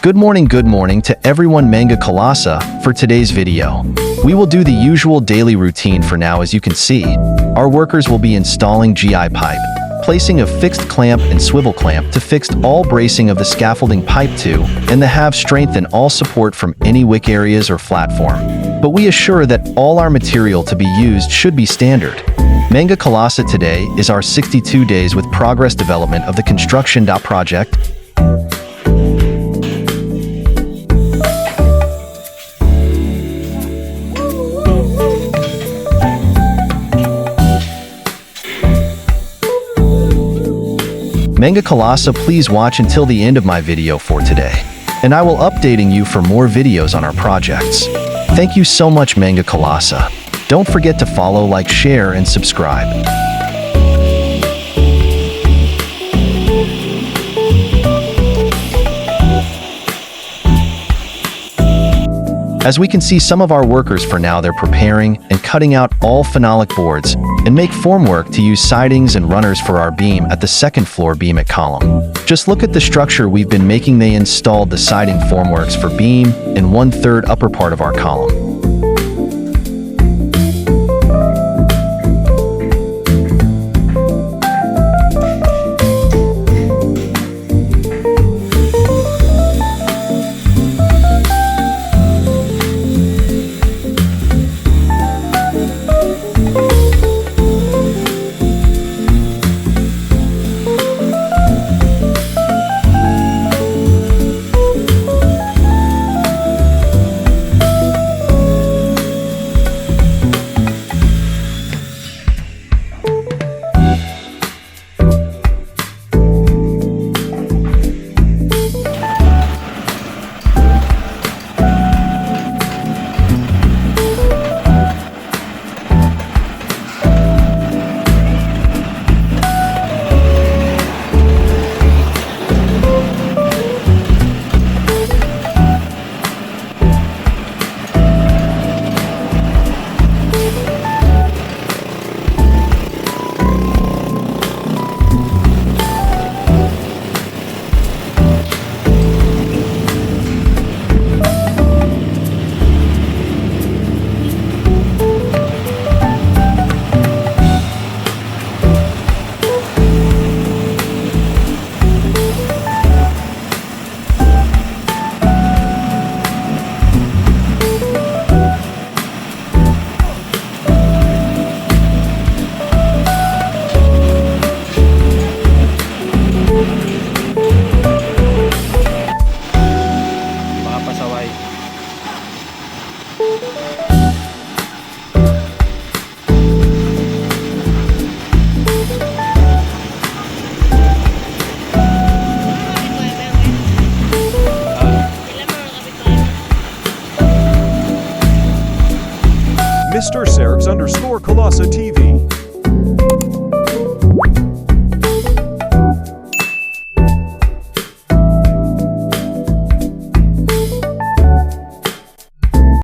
Good morning to everyone Manga Kalasa for today's video. We will do the usual daily routine for now. As you can see, our workers will be installing GI pipe, placing a fixed clamp and swivel clamp to fix all bracing of the scaffolding pipe to, and to have strength and all support from any wick areas or platform. But we assure that all our material to be used should be standard. Manga Kalasa today is our 62 days with progress development of the construction project. Manga Kalasa, please watch until the end of my video for today, and I will updating you for more videos on our projects. Thank you so much Manga Kalasa. Don't forget to follow, like, share, and subscribe. As we can see, some of our workers for now they're preparing and cutting out all phenolic boards and make formwork to use sidings and runners for our beam at the second floor beam at column. Just look at the structure we've been making. They installed the siding formworks for beam in 1/3 upper part of our column. Mr. Sergs _Kalasa TV.